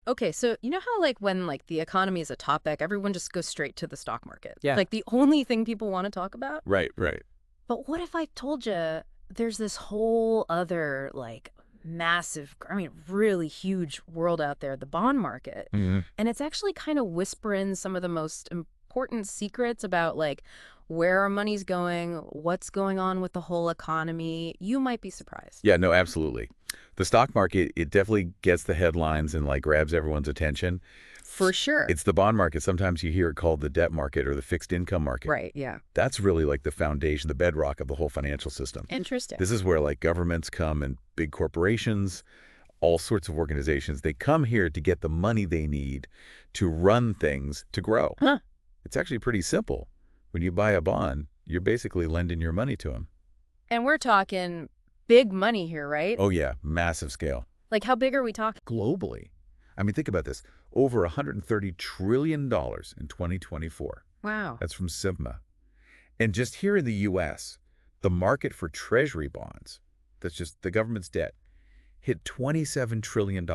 Okay, so you know how like when like the economy is a topic, everyone just goes straight to the stock market. Yeah. Like the only thing people want to talk about? Right, right. But what if I told you there's this whole other like massive, I mean, really huge world out there, the bond market. Hmm. And it's actually kind of whispering some of the most important secrets about like where our money's going, what's going on with the whole economy. You might be surprised. Yeah, no, absolutely. The stock market, it definitely gets the headlines and like grabs everyone's attention. For sure. It's the bond market. Sometimes you hear it called the debt market or the fixed income market. Right, yeah. That's really like the foundation, the bedrock of the whole financial system. Interesting. This is where like governments come and big corporations, all sorts of organizations, they come here to get the money they need to run things to grow. Huh. It's actually pretty simple. When you buy a bond, you're basically lending your money to them. And we're talking big money here, right? Oh yeah, massive scale. Like how big are we talking? Globally. I mean, think about this. Over $130 trillion in 2024. Wow. That's from SIPMA. And just here in the U.S., the market for treasury bonds, that's just the government's debt, hit $27 trillion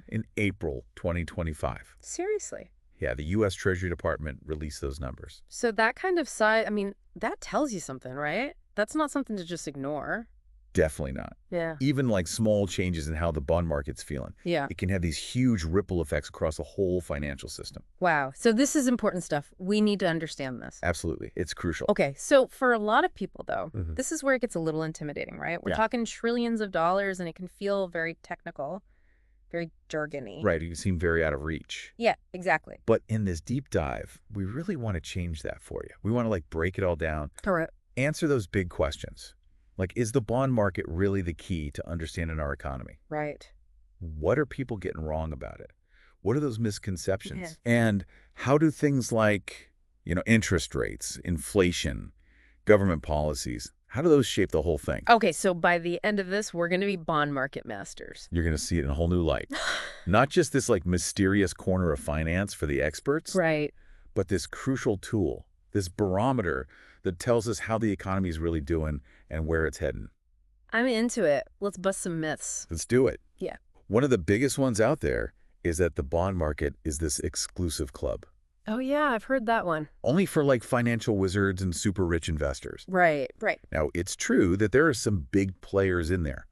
in April 2025. Seriously. Yeah, the U.S. Treasury Department released those numbers. So that kind of size, I mean, that tells you something, right? That's not something to just ignore. Definitely not. Yeah. Even like small changes in how the bond market's feeling. Yeah. It can have these huge ripple effects across the whole financial system. Wow. So this is important stuff. We need to understand this. Absolutely. It's crucial. Okay. So for a lot of people, though, Mhm. this is where it gets a little intimidating, right? We're Yeah. talking trillions of dollars, and it can feel very technical, very jargony. Right. You seem very out of reach. Yeah, exactly. But in this deep dive, we really want to change that for you. We want to like break it all down, Correct. answer those big questions. Like, is the bond market really the key to understanding our economy? Right. What are people getting wrong about it? What are those misconceptions? Yeah. And how do things like, interest rates, inflation, government policies, how do those shape the whole thing? Okay. So by the end of this, we're going to be bond market masters. You're going to see it in a whole new light. Not just this like mysterious corner of finance for the experts, Right. but this crucial tool, this barometer that tells us how the economy is really doing and where it's heading. I'm into it. Let's bust some myths. Let's do it. Yeah. One of the biggest ones out there is that the bond market is this exclusive club, Oh, yeah. I've heard that one. only for like financial wizards and super rich investors. Right. Right. Now, it's true that there are some big players in there,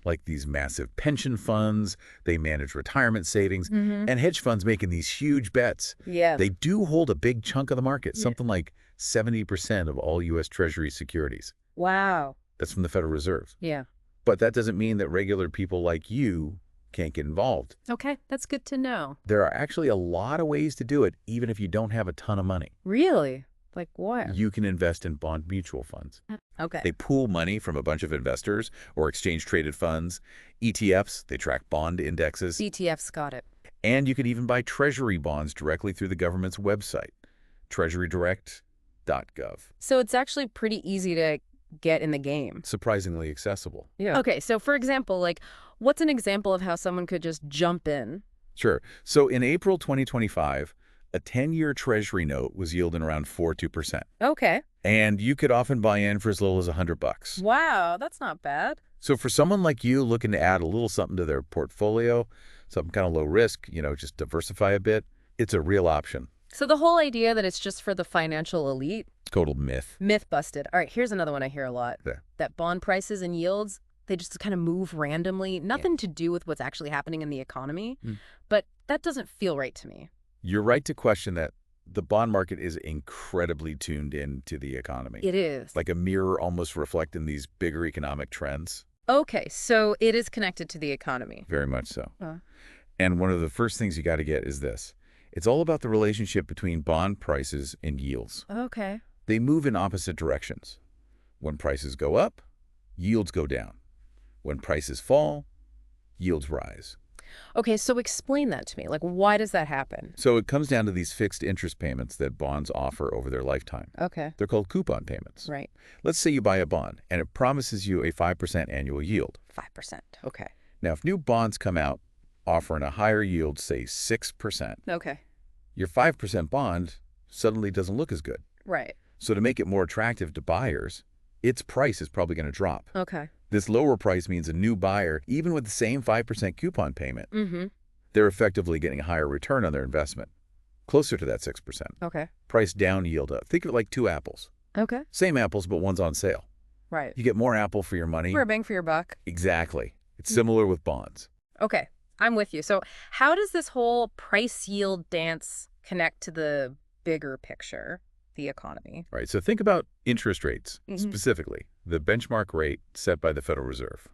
like these massive pension funds, they manage retirement savings, Mm-hmm. and hedge funds making these huge bets. Yeah. They do hold a big chunk of the market, Yeah. something like 70% of all U.S. Treasury securities. Wow. That's from the Federal Reserve. Yeah. But that doesn't mean that regular people like you can't get involved. Okay. That's good to know. There are actually a lot of ways to do it, even if you don't have a ton of money. Really? Like what? You can invest in bond mutual funds. Okay. They pool money from a bunch of investors or exchange-traded funds. ETFs, they track bond indexes. ETF's got it. And you can even buy treasury bonds directly through the government's website, treasurydirect.gov. So it's actually pretty easy to get in the game. Surprisingly accessible. Yeah. Okay. So for example, like what's an example of how someone could just jump in? Sure. So in April 2025, a 10-year treasury note was yielding around 4.2%. Okay. And you could often buy in for as little as $100. Wow. That's not bad. So for someone like you looking to add a little something to their portfolio, something kind of low risk, just diversify a bit, it's a real option. So the whole idea that it's just for the financial elite, Total myth. myth busted. All right. Here's another one I hear a lot. There. That bond prices and yields, they just kind of move randomly. Nothing to do with what's actually happening in the economy. Mm. But that doesn't feel right to me. You're right to question that. The bond market is incredibly tuned into the economy. It is. Like a mirror almost reflecting these bigger economic trends. Okay. So it is connected to the economy. Very much so. Uh. And one of the first things you got to get is this. It's all about the relationship between bond prices and yields. Okay. They move in opposite directions. When prices go up, yields go down. When prices fall, yields rise. Okay, so explain that to me. Like, why does that happen? So it comes down to these fixed interest payments that bonds offer over their lifetime. Okay. They're called coupon payments. Right. Let's say you buy a bond and it promises you a 5% annual yield. 5%. Okay. Now, if new bonds come out offering a higher yield, say 6%, Okay. your 5% bond suddenly doesn't look as good. Right. So to make it more attractive to buyers, its price is probably going to drop. Okay. This lower price means a new buyer, even with the same 5% coupon payment, Mm-hmm. They're effectively getting a higher return on their investment, closer to that 6%. Okay. Price down, yield up. Think of it like two apples. Okay. Same apples, but one's on sale. Right. You get more apple for your money. More bang for your buck. Exactly. It's similar with bonds. Okay. I'm with you. So how does this whole price yield dance connect to the bigger picture, the economy? Right. So think about interest rates, Mhm. specifically the benchmark rate set by the Federal Reserve.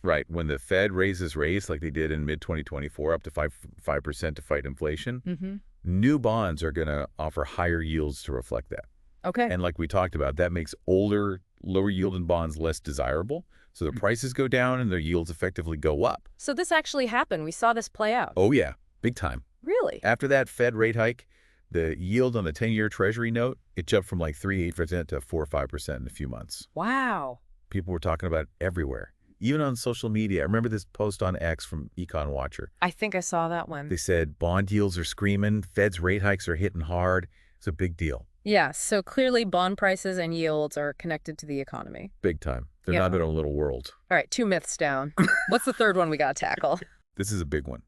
Right. When the Fed raises rates like they did in mid-2024 up to 5% to fight inflation, Mm-hmm. new bonds are going to offer higher yields to reflect that. Okay. And like we talked about, that makes older, lower yielding bonds less desirable. So the prices go down and their yields effectively go up. So this actually happened. We saw this play out. Oh, yeah. Big time. Really? After that Fed rate hike, the yield on the 10-year Treasury note, it jumped from like 3.8% to 4 or 5% in a few months. Wow. People were talking about it everywhere, even on social media. I remember this post on X from Econ Watcher. I think I saw that one. They said bond yields are screaming, Fed's rate hikes are hitting hard. It's a big deal. Yeah, so clearly bond prices and yields are connected to the economy. Big time. They're Yeah. not in a little world. All right, 2 myths down. What's the third one we got to tackle? This is a big one.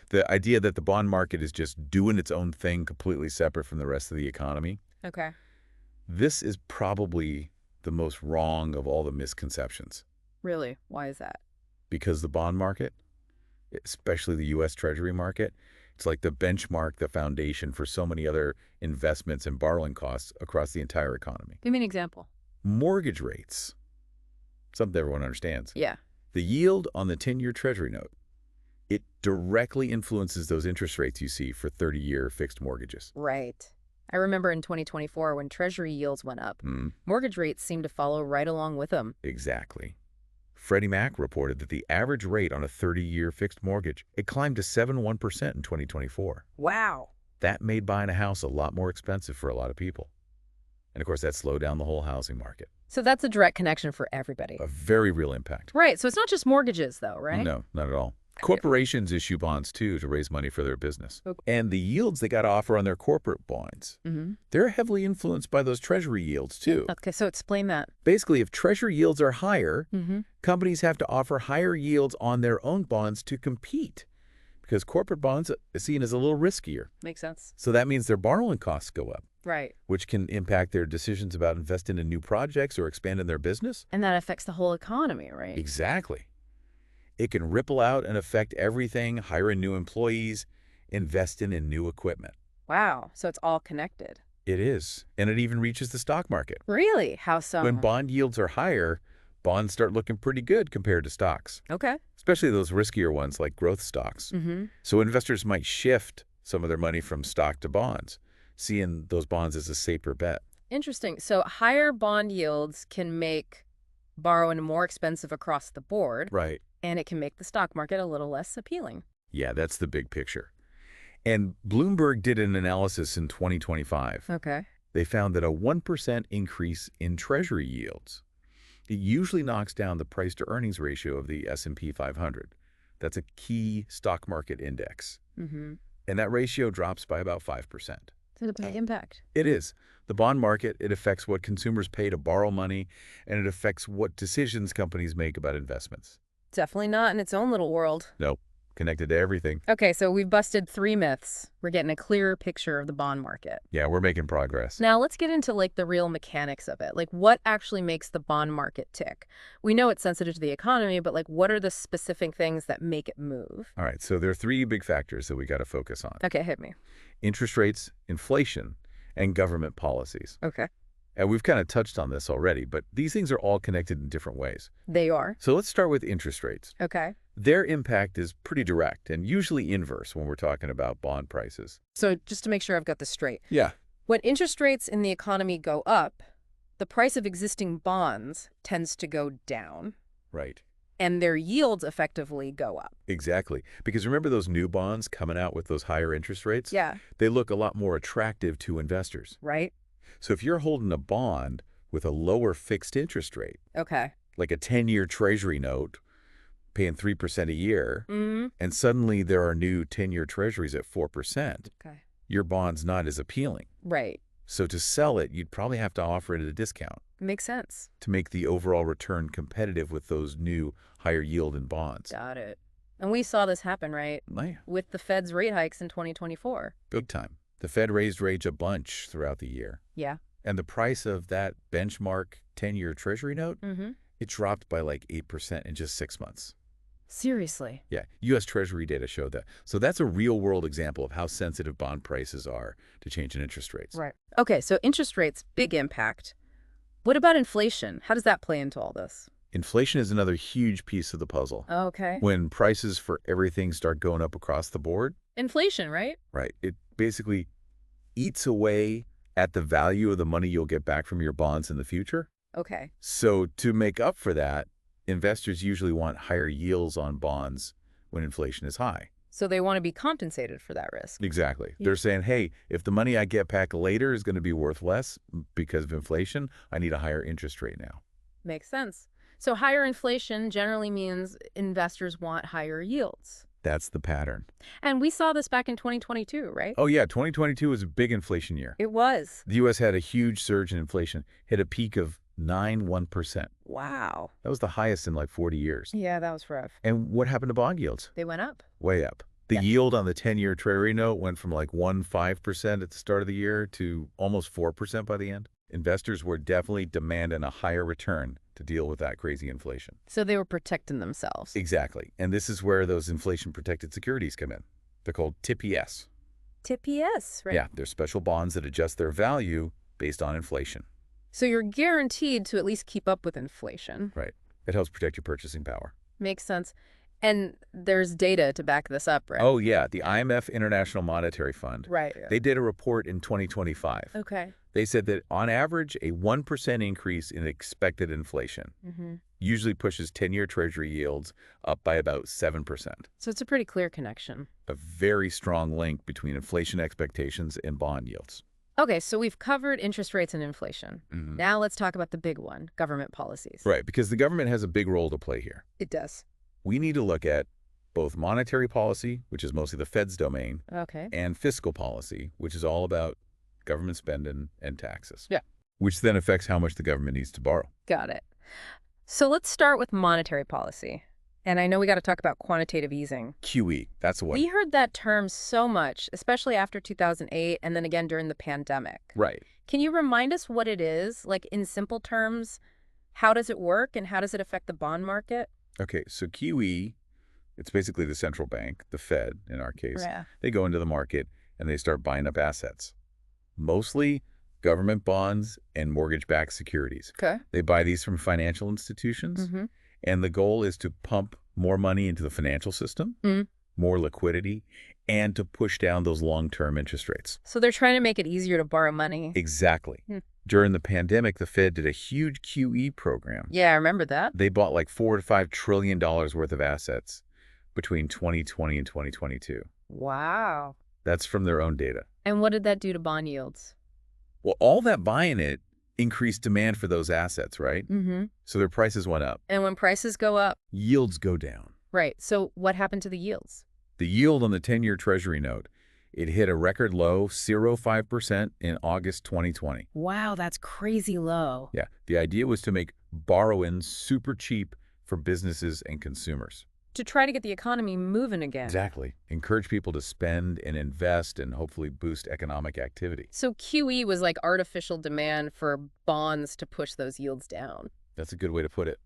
The idea that the bond market is just doing its own thing completely separate from the rest of the economy. Okay. This is probably the most wrong of all the misconceptions, Really? Why is that? because the bond market, especially the U.S. Treasury market, it's like the benchmark, the foundation for so many other investments and borrowing costs across the entire economy. Give me an example. Mortgage rates, something everyone understands. Yeah. The yield on the 10-year Treasury note, it directly influences those interest rates you see for 30-year fixed mortgages. Right. I remember in 2024 when Treasury yields went up, Mm, mortgage rates seemed to follow right along with them. exactly. Freddie Mac reported that the average rate on a 30-year fixed mortgage, it climbed to 7.1% in 2024. Wow. That made buying a house a lot more expensive for a lot of people. And of course, that slowed down the whole housing market. So that's a direct connection for everybody. A very real impact. Right. So it's not just mortgages, though, right? No, not at all. Corporations issue bonds, too, to raise money for their business. Okay. And the yields they got to offer on their corporate bonds, Mm-hmm. they're heavily influenced by those Treasury yields, too. Okay, so explain that. Basically, if Treasury yields are higher, Mm-hmm. companies have to offer higher yields on their own bonds to compete, because corporate bonds are seen as a little riskier. Makes sense. So that means their borrowing costs go up, Right. which can impact their decisions about investing in new projects or expanding their business. And that affects the whole economy, right? Exactly. It can ripple out and affect everything, hiring new employees, investing in new equipment. Wow. So it's all connected. It is. And it even reaches the stock market. Really? How so? When bond yields are higher, bonds start looking pretty good compared to stocks, Okay. especially those riskier ones like growth stocks. Mm-hmm. So investors might shift some of their money from stock to bonds, seeing those bonds as a safer bet. Interesting. So higher bond yields can make borrowing more expensive across the board, Right. and it can make the stock market a little less appealing. Yeah, that's the big picture. And Bloomberg did an analysis in 2025. Okay. They found that a 1% increase in Treasury yields, it usually knocks down the price-to-earnings ratio of the S&P 500. That's a key stock market index. Mm-hmm. And that ratio drops by about 5%. So the big impact. It is. The bond market, it affects what consumers pay to borrow money, and it affects what decisions companies make about investments. Definitely not in its own little world. Nope. Connected to everything. Okay, so we've busted 3 myths. We're getting a clearer picture of the bond market. Yeah, we're making progress. Now let's get into like the real mechanics of it. Like what actually makes the bond market tick? We know it's sensitive to the economy, but like what are the specific things that make it move? All right, so there are 3 big factors that we got to focus on. Okay, hit me. Interest rates, inflation, and government policies. Okay. And we've kind of touched on this already, but these things are all connected in different ways. They are. So let's start with interest rates. Okay. Their impact is pretty direct and usually inverse when we're talking about bond prices. So just to make sure I've got this straight. Yeah. When interest rates in the economy go up, the price of existing bonds tends to go down, Right. and their yields effectively go up. Exactly. Because remember those new bonds coming out with those higher interest rates? Yeah. They look a lot more attractive to investors. Right? So if you're holding a bond with a lower fixed interest rate, Okay. like a 10-year Treasury note paying 3% a year, Mm-hmm. and suddenly there are new 10-year Treasuries at 4%, Okay. your bond's not as appealing. Right. So to sell it, you'd probably have to offer it at a discount Makes sense. to make the overall return competitive with those new higher yielding bonds. Got it. And we saw this happen, right? Yeah, With the Fed's rate hikes in 2024. big time. The Fed raised rates a bunch throughout the year. Yeah. And the price of that benchmark 10-year Treasury note, Mm-hmm. it dropped by like 8% in just 6 months. Seriously. Yeah, U.S. Treasury data showed that. So that's a real-world example of how sensitive bond prices are to change in interest rates. Right. Okay, so interest rates, big impact. What about inflation? How does that play into all this? Inflation is another huge piece of the puzzle. Okay. When prices for everything start going up across the board, Inflation, right? right, it basically eats away at the value of the money you'll get back from your bonds in the future. Okay. So to make up for that, investors usually want higher yields on bonds when inflation is high. So they want to be compensated for that risk. Exactly. Yeah. They're saying, hey, if the money I get back later is going to be worth less because of inflation, I need a higher interest rate now. Makes sense. So higher inflation generally means investors want higher yields. That's the pattern. And we saw this back in 2022, right? Oh, yeah, 2022 was a big inflation year. It was. The U.S. had a huge surge in inflation, hit a peak of 9.1%. Wow. That was the highest in like 40 years. Yeah, that was rough. And what happened to bond yields? They went up. Way up. The Yeah. yield on the 10-year Treasury note went from like 1.5% at the start of the year to almost 4% by the end. Investors were definitely demanding a higher return to deal with that crazy inflation. So they were protecting themselves. Exactly. And this is where those inflation-protected securities come in. They're called TIPS. TPS, right? Yeah, they're special bonds that adjust their value based on inflation. So you're guaranteed to at least keep up with inflation. Right. It helps protect your purchasing power. Makes sense. And there's data to back this up, right? Oh, yeah. The IMF International Monetary Fund. Right. They did a report in 2025. Okay. They said that on average, a 1% increase in expected inflation Mm-hmm. usually pushes 10-year Treasury yields up by about 7%. So it's a pretty clear connection. A very strong link between inflation expectations and bond yields. Okay, so we've covered interest rates and inflation. Mhm. Now let's talk about the big one, government policies. Right, because the government has a big role to play here. It does. We need to look at both monetary policy, which is mostly the Fed's domain, Okay. and fiscal policy, which is all about government spending and taxes. Yeah. Which then affects how much the government needs to borrow. Got it. So let's start with monetary policy. And I know we got to talk about quantitative easing. QE, that's the one. We heard that term so much, especially after 2008 and then again during the pandemic. Right. Can you remind us what it is? Like in simple terms, how does it work and how does it affect the bond market? Okay, so QE, it's basically the central bank, the Fed in our case. Yeah. They go into the market and they start buying up assets. Mostly government bonds and mortgage-backed securities. Okay. They buy these from financial institutions, Mm-hmm. and the goal is to pump more money into the financial system, more liquidity, and to push down those long-term interest rates. So they're trying to make it easier to borrow money. Exactly. Hmm. During the pandemic, the Fed did a huge QE program. Yeah, I remember that. They bought like $4 to $5 trillion worth of assets between 2020 and 2022. Wow. That's from their own data. And what did that do to bond yields? Well, all that buying it increased demand for those assets, right? Mm-hmm. So their prices went up. And when prices go up, Yields go down. right. So what happened to the yields? The yield on the 10-year Treasury note, it hit a record low, 0.5% in August 2020. Wow, that's crazy low. Yeah, the idea was to make borrowing super cheap for businesses and consumers. To try to get the economy moving again. Exactly. Encourage people to spend and invest and hopefully boost economic activity. So QE was like artificial demand for bonds to push those yields down. That's a good way to put it.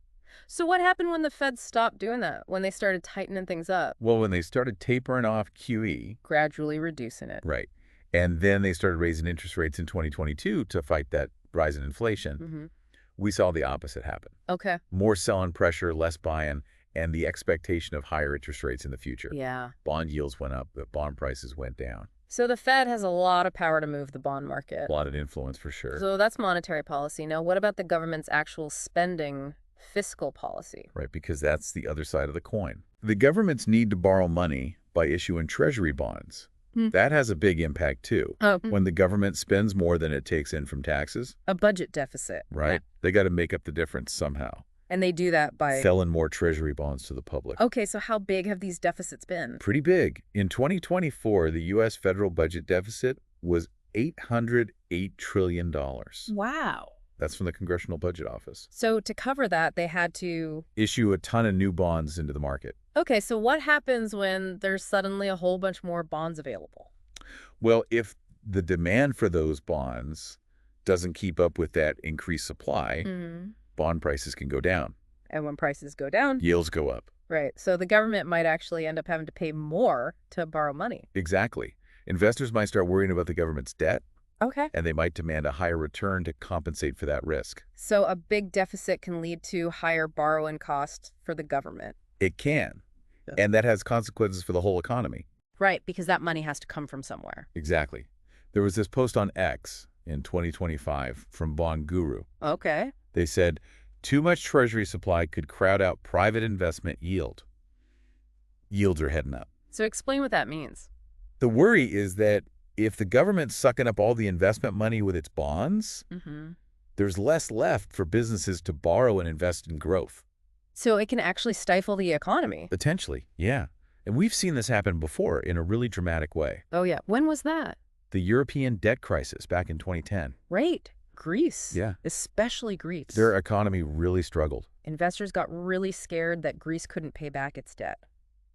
So what happened when the Fed stopped doing that, when they started tightening things up, Well, when they started tapering off QE, gradually reducing it? right, and then they started raising interest rates in 2022 to fight that rise in inflation, Mm-hmm. we saw the opposite happen. Okay. More selling pressure, less buying, and the expectation of higher interest rates in the future. Yeah. Bond yields went up, but bond prices went down. So the Fed has a lot of power to move the bond market. A lot of influence for sure. So that's monetary policy. Now, what about the government's actual spending, fiscal policy? Right, because that's the other side of the coin. The governments need to borrow money by issuing treasury bonds. That has a big impact too. Oh, When the government spends more than it takes in from taxes, a budget deficit. right, they got to make up the difference somehow. And they do that by... Selling more treasury bonds to the public. Okay, so how big have these deficits been? Pretty big. In 2024, the U.S. federal budget deficit was $808 trillion. Wow. That's from the Congressional Budget Office. So to cover that, they had to... Issue a ton of new bonds into the market. Okay, so what happens when there's suddenly a whole bunch more bonds available? Well, if the demand for those bonds doesn't keep up with that increased supply, Hmm. bond prices can go down. And when prices go down, Yields go up. right, so the government might actually end up having to pay more to borrow money. Exactly. Investors might start worrying about the government's debt, Okay. and they might demand a higher return to compensate for that risk. So a big deficit can lead to higher borrowing costs for the government. It can, Yeah. and that has consequences for the whole economy. Right, because that money has to come from somewhere. Exactly. There was this post on X in 2025 from Bond Guru. Okay. They said, too much treasury supply could crowd out private investment yield. Yields are heading up. So explain what that means. The worry is that if the government's sucking up all the investment money with its bonds, Mm-hmm. there's less left for businesses to borrow and invest in growth. So it can actually stifle the economy. Potentially, yeah. And we've seen this happen before in a really dramatic way. Oh, yeah. When was that? The European debt crisis back in 2010. Right. Greece. Yeah. Especially Greece. Their economy really struggled. Investors got really scared that Greece couldn't pay back its debt.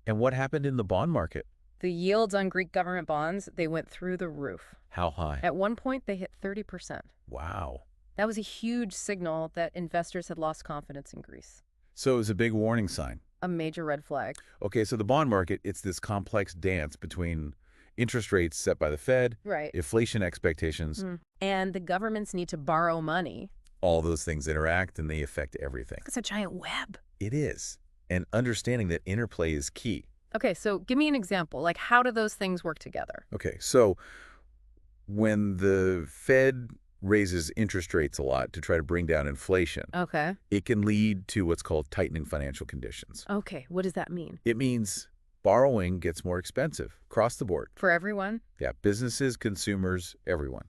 And what happened in the bond market? The yields on Greek government bonds, they went through the roof. How high? At one point, they hit 30%. Wow. That was a huge signal that investors had lost confidence in Greece. So it was a big warning sign. A major red flag. Okay, so the bond market, it's this complex dance between interest rates set by the Fed, Right. inflation expectations, And the governments need to borrow money. all those things interact and they affect everything. It's a giant web. It is. And understanding that interplay is key. Okay, so give me an example. Like, how do those things work together? Okay, so when the Fed raises interest rates a lot to try to bring down inflation, Okay. it can lead to what's called tightening financial conditions. Okay, what does that mean? It means borrowing gets more expensive across the board. For everyone? Yeah, businesses, consumers, everyone.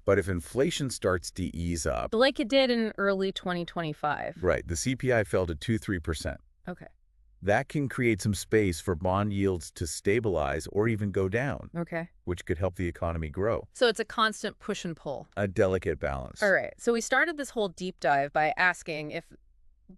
But if inflation starts to ease up, Like it did in early 2025. right, the CPI fell to 2–3%. Okay. That can create some space for bond yields to stabilize or even go down, Okay. which could help the economy grow. So it's a constant push and pull. A delicate balance. All right. So we started this whole deep dive by asking if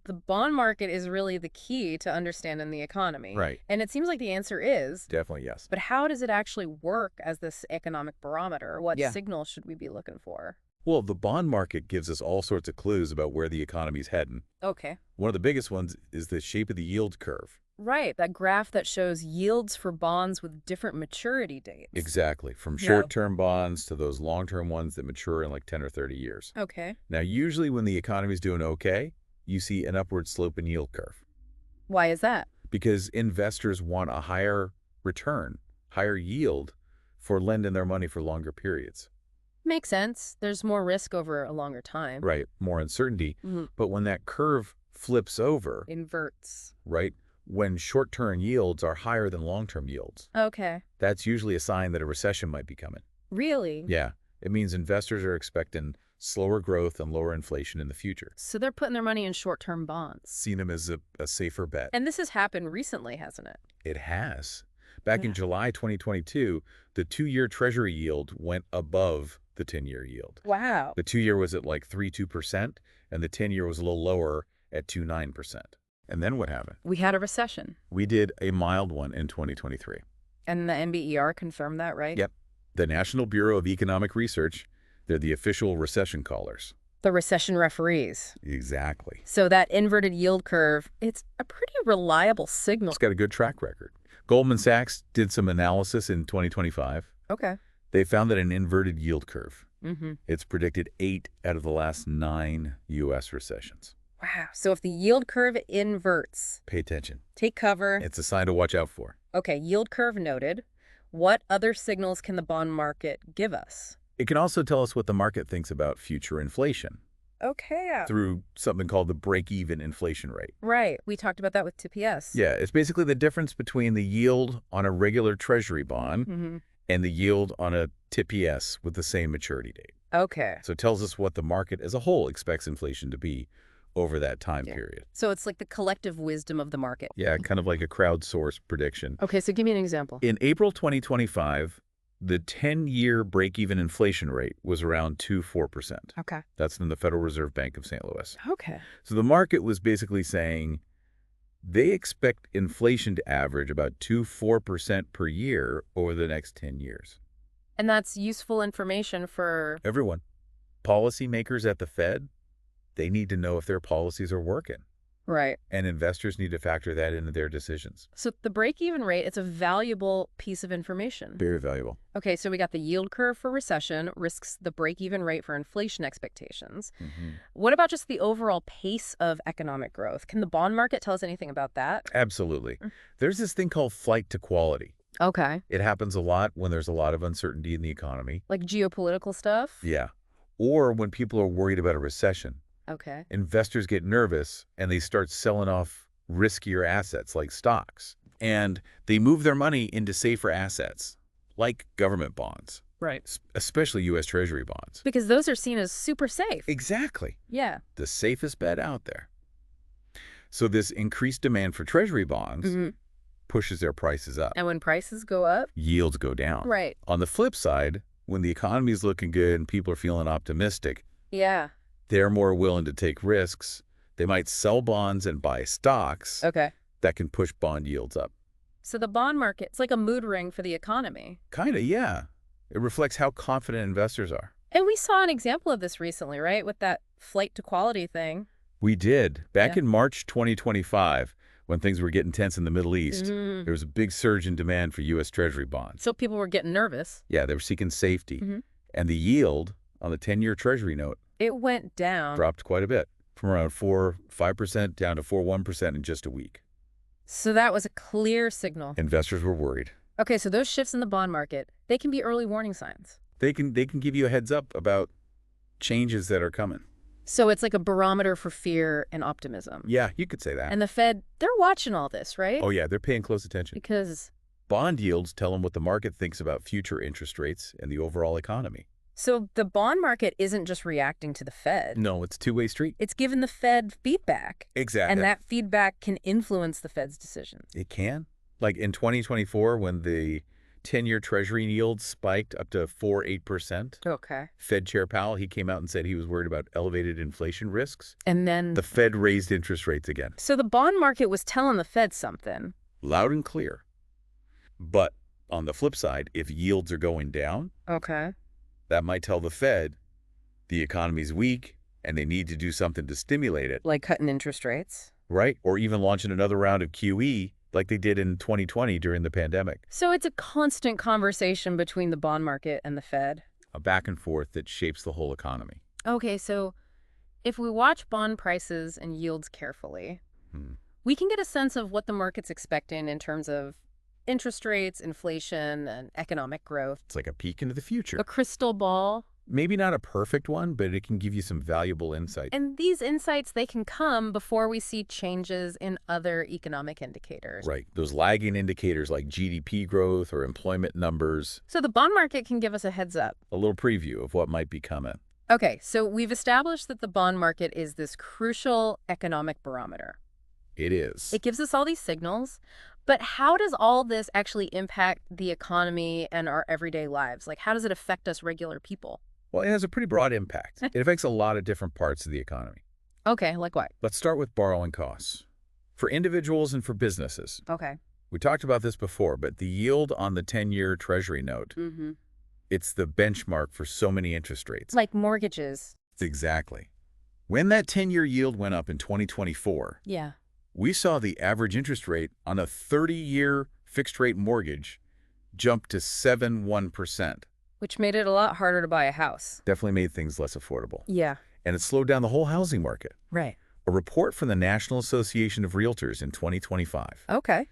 the bond market is really the key to understanding the economy. Right. And it seems like the answer is. Definitely yes. But how does it actually work as this economic barometer? What Yeah. signals should we be looking for? Well, the bond market gives us all sorts of clues about where the economy's heading. Okay. One of the biggest ones is the shape of the yield curve. Right. That graph that shows yields for bonds with different maturity dates. Exactly. From Yeah. short-term bonds to those long-term ones that mature in like 10 or 30 years. Okay. Now, usually when the economy's doing okay, you see an upward slope in yield curve Why is that? because investors want a higher return, higher yield for lending their money for longer periods. Makes sense. There's more risk over a longer time. Right. More uncertainty. Mhm. But when that curve flips over, Inverts. right, when short-term yields are higher than long-term yields, Okay. that's usually a sign that a recession might be coming. Really? Yeah. It means investors are expecting slower growth and lower inflation in the future. So they're putting their money in short-term bonds. Seen them as a safer bet. And this has happened recently, hasn't it? It has. Back in Yeah. July 2022, the 2-year Treasury yield went above the 10-year yield. Wow. The 2-year was at like 3.2%, and the 10-year was a little lower at 2.9%. And then what happened? We had a recession. We did a mild one in 2023. And the NBER confirmed that, right? Yep. The National Bureau of Economic Research, they're the official recession callers. The recession referees. Exactly. So that inverted yield curve, it's a pretty reliable signal. It's got a good track record. Goldman Sachs did some analysis in 2025. Okay. They found that an inverted yield curve, Mm-hmm. it's predicted 8 out of the last 9 U.S. recessions. Wow. So if the yield curve inverts, Pay attention. take cover. It's a sign to watch out for. Okay, yield curve noted. What other signals can the bond market give us? It can also tell us what the market thinks about future inflation Okay. through something called the break-even inflation rate. Right. We talked about that with TPS. Yeah, it's basically the difference between the yield on a regular treasury bond Mm-hmm. and the yield on a TPS with the same maturity date. Okay. So it tells us what the market as a whole expects inflation to be over that time Yeah. period. So it's like the collective wisdom of the market. Yeah, kind of like a crowdsourced prediction. Okay, so give me an example. In April 2025, the 10-year break-even inflation rate was around 2.4%. Okay. That's from the Federal Reserve Bank of St. Louis. Okay. So the market was basically saying They expect inflation to average about 4% per year over the next 10 years. And that's useful information for... Everyone, policymakers at the Fed, they need to know if their policies are working. Right. And investors need to factor that into their decisions. So the break-even rate, it's a valuable piece of information. Very valuable. Okay, so we got the yield curve for recession, risks the break-even rate for inflation expectations. What about just the overall pace of economic growth? Can the bond market tell us anything about that? Absolutely. There's this thing called flight to quality. Okay. It happens a lot when there's a lot of uncertainty in the economy. Like geopolitical stuff? Yeah. Or when people are worried about a recession. Okay. Investors get nervous and they start selling off riskier assets like stocks. And they move their money into safer assets like government bonds. Right. Especially U.S. Treasury bonds. Because those are seen as super safe. Exactly. Yeah. The safest bet out there. So this increased demand for Treasury bonds pushes their prices up. And when prices go up? Yields go down. Right. On the flip side, when the economy is looking good and people are feeling optimistic, Yeah. they're more willing to take risks. They might sell bonds and buy stocks Okay. that can push bond yields up. So the bond market, it's like a mood ring for the economy. Kind of, yeah. It reflects how confident investors are. And we saw an example of this recently, right? With that flight to quality thing. We did. Back Yeah. in March 2025, when things were getting tense in the Middle East, Mhm. there was a big surge in demand for U.S. Treasury bonds. So people were getting nervous. Yeah, they were seeking safety. Mhm. And the yield on the 10-year Treasury note It went down. dropped quite a bit, from around 5% down to 1% in just a week. So that was a clear signal. Investors were worried. Okay, so those shifts in the bond market, they can be early warning signs. They can give you a heads up about changes that are coming. So it's like a barometer for fear and optimism. Yeah, you could say that. And the Fed, they're watching all this, right? Oh, yeah, they're paying close attention. Because, Bond yields tell them what the market thinks about future interest rates and the overall economy. so the bond market isn't just reacting to the Fed. No, it's a two-way street. It's giving the Fed feedback. Exactly. And that feedback can influence the Fed's decisions. It can. Like in 2024, when the 10-year Treasury yield spiked up to 4.8%, Okay. Fed Chair Powell, he came out and said he was worried about elevated inflation risks. And then, The Fed raised interest rates again. so the bond market was telling the Fed something. Loud and clear. But on the flip side, if yields are going down, Okay. that might tell the Fed the economy's weak and they need to do something to stimulate it, Like cutting interest rates. right? Or even launching another round of QE like they did in 2020 during the pandemic. So it's a constant conversation between the bond market and the Fed. A back and forth that shapes the whole economy. Okay, so if we watch bond prices and yields carefully, Hmm. we can get a sense of what the market's expecting in terms of interest rates, inflation, and economic growth. It's like a peek into the future. A crystal ball. Maybe not a perfect one, but it can give you some valuable insight. And these insights, they can come before we see changes in other economic indicators. Right. Those lagging indicators like GDP growth or employment numbers, So the bond market can give us a heads up. a little preview of what might be coming. Okay, so we've established that the bond market is this crucial economic barometer. It is. It gives us all these signals, but how does all this actually impact the economy and our everyday lives? Like, how does it affect us regular people? Well, it has a pretty broad impact. It affects a lot of different parts of the economy. Okay, like what? Let's start with borrowing costs. For individuals and for businesses. Okay. We talked about this before, but the yield on the 10-year Treasury note, Mm-hmm. it's the benchmark for so many interest rates. Like mortgages. Exactly. When that 10-year yield went up in 2024, Yeah. we saw the average interest rate on a 30-year fixed-rate mortgage jump to 7.1%. Which made it a lot harder to buy a house. Definitely made things less affordable. Yeah. And it slowed down the whole housing market. Right. A report from the National Association of Realtors in 2025, Okay.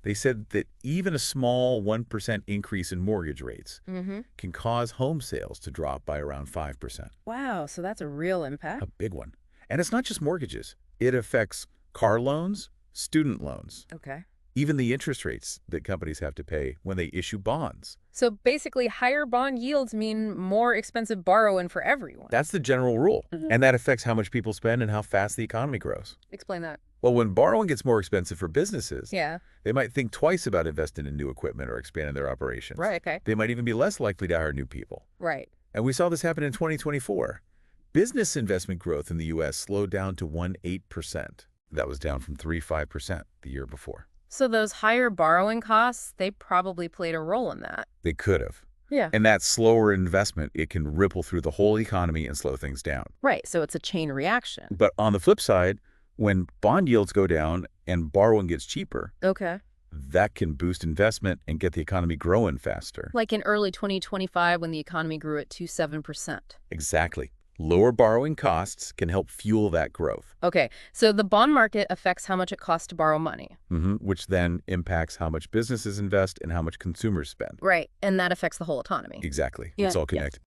they said that even a small 1% increase in mortgage rates Mm-hmm. can cause home sales to drop by around 5%. Wow, so that's a real impact. A big one. And it's not just mortgages. It affects car loans, student loans, Okay. even the interest rates that companies have to pay when they issue bonds. So basically, higher bond yields mean more expensive borrowing for everyone. That's the general rule. Mhm. And that affects how much people spend and how fast the economy grows. Explain that. Well, when borrowing gets more expensive for businesses, Yeah. they might think twice about investing in new equipment or expanding their operations. Right, okay. They might even be less likely to hire new people. Right. And we saw this happen in 2024. Business investment growth in the U.S. slowed down to 1.8%. That was down from 3.5% the year before. So those higher borrowing costs, they probably played a role in that. They could have. Yeah. And that slower investment, it can ripple through the whole economy and slow things down. Right, so it's a chain reaction. But on the flip side, when bond yields go down and borrowing gets cheaper, Okay. that can boost investment and get the economy growing faster. Like in early 2025 when the economy grew at 2.7%. Exactly. Lower borrowing costs can help fuel that growth, Okay, so the bond market affects how much it costs to borrow money. which then impacts how much businesses invest and how much consumers spend. Right, and that affects the whole economy. Exactly. Yeah, It's all yeah. connected.